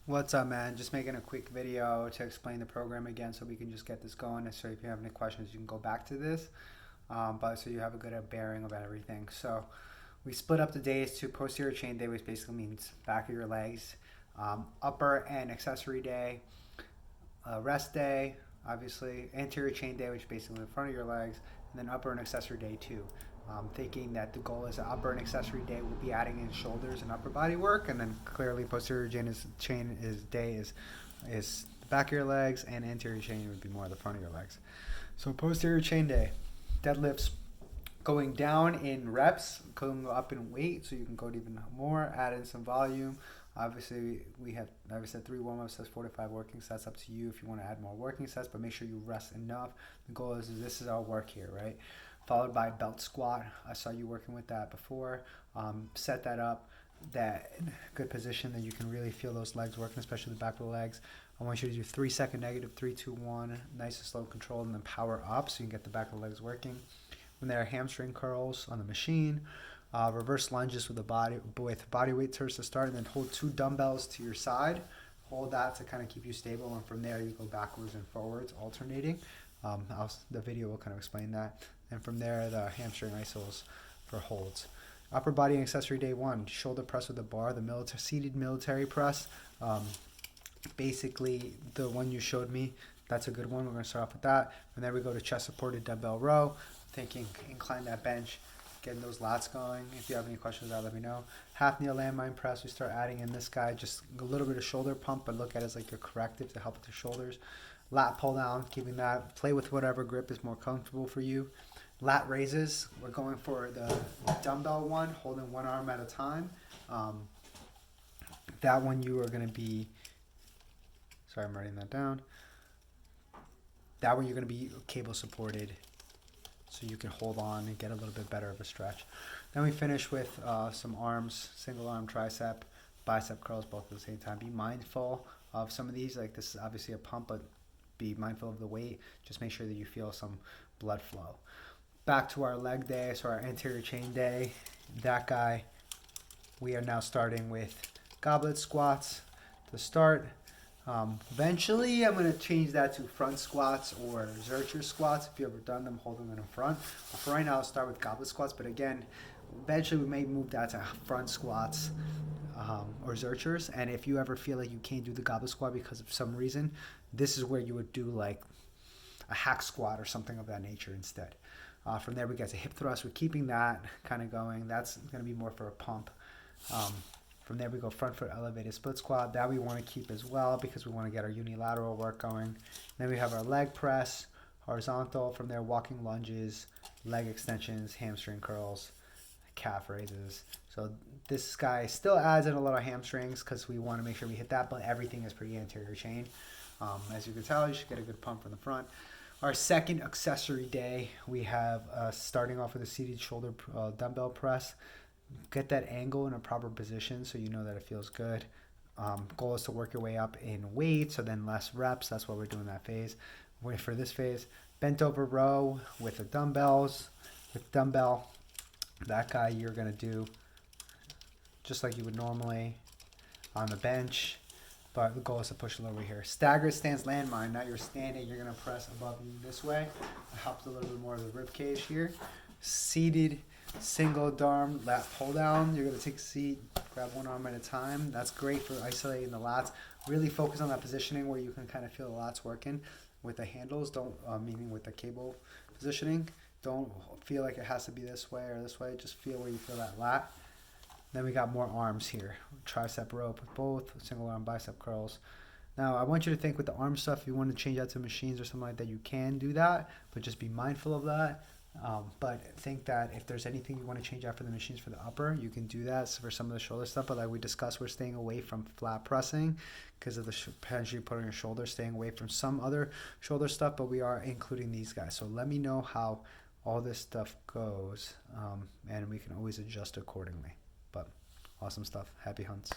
What's up, man? Just making a quick video to explain the program again so we can just get this going. So if you have any questions, you can go back to this. But so you have a good bearing of everything. So we split up the days to posterior chain day, which basically means back of your legs, upper and accessory day, rest day, obviously, anterior chain day, which is basically in front of your legs, and then upper and accessory day too. Thinking that the goal is the upper and accessory day will be adding in shoulders and upper body work, and then clearly posterior chain is the back of your legs, and anterior chain would be more the front of your legs. So posterior chain day, deadlifts going down in reps, going up in weight, so you can go to even more, add in some volume. Obviously, we have, like I said, 3 warm-up sets, 4 to 5 working sets. Up to you if you want to add more working sets, but make sure you rest enough. The goal is this is our work here, right? Followed by belt squat. I saw you working with that before. Set that up, that good position that you can really feel those legs working, especially the back of the legs. I want you to do 3-second negative, 3, 2, 1, nice and slow control, and then power up so you can get the back of the legs working. From there, hamstring curls on the machine. Reverse lunges with body weight turns to start, and then hold 2 dumbbells to your side. Hold that to kind of keep you stable, and from there you go backwards and forwards, alternating. The video will kind of explain that. And from there, the hamstring isos for holds. Upper body and accessory day 1, shoulder press with the bar, the seated military press. Basically, the one you showed me, that's a good one. We're going to start off with that. And then we go to chest supported dumbbell row, thinking incline that bench, getting those lats going. If you have any questions, let me know. Half knee landmine press, we start adding in this guy, just a little bit of shoulder pump, but look at it as like a corrective to help with the shoulders. Lat pull down, keeping that, play with whatever grip is more comfortable for you. Lat raises, we're going for the dumbbell one, holding one arm at a time. That one you are going to be, sorry, I'm writing that down. That one you're going to be cable supported, so you can hold on and get a little bit better of a stretch. Then we finish with some arms, single arm tricep, bicep curls, both at the same time. Be mindful of some of these, like this is obviously a pump, but be mindful of the weight. Just make sure that you feel some blood flow. Back to our leg day, so our anterior chain day. That guy, we are now starting with goblet squats to start. Eventually, I'm going to change that to front squats or Zercher squats. If you've ever done them, holding them in front. But for right now, I'll start with goblet squats. But again, eventually we may move that to front squats or Zerchers. And if you ever feel like you can't do the goblet squat because of some reason, this is where you would do like a hack squat or something of that nature instead. From there, we get to hip thrust. We're keeping that kind of going. That's going to be more for a pump. From there, we go front foot elevated split squat. That we want to keep as well because we want to get our unilateral work going. Then we have our leg press, horizontal. From there, walking lunges, leg extensions, hamstring curls, calf raises. So this guy still adds in a lot of hamstrings because we want to make sure we hit that, but everything is pretty anterior chain. As you can tell, you should get a good pump from the front. Our second accessory day, we have starting off with a seated shoulder dumbbell press. Get that angle in a proper position so you know that it feels good. Goal is to work your way up in weight, so then less reps. That's what we're doing that phase. For this phase, bent over row with the dumbbells. With dumbbell, that guy you're going to do just like you would normally on the bench. But the goal is to push it over here. Staggered stance landmine. Now you're standing, you're going to press above you this way. It helps a little bit more of the rib cage here. Seated single arm lat pull down. You're going to take a seat, grab one arm at a time. That's great for isolating the lats. Really focus on that positioning where you can kind of feel the lats working with the handles. Don't, meaning with the cable positioning. Don't feel like it has to be this way or this way. Just feel where you feel that lat. Then we got more arms here. Tricep rope with both, single arm bicep curls. Now, I want you to think with the arm stuff, if you want to change that to machines or something like that, you can do that, but just be mindful of that. But think that if there's anything you want to change out for the machines for the upper, you can do that. So for some of the shoulder stuff, but like we discussed, we're staying away from flat pressing because of the potential you put on your shoulder, staying away from some other shoulder stuff, but we are including these guys. So let me know how all this stuff goes, and we can always adjust accordingly. But awesome stuff. Happy hunts.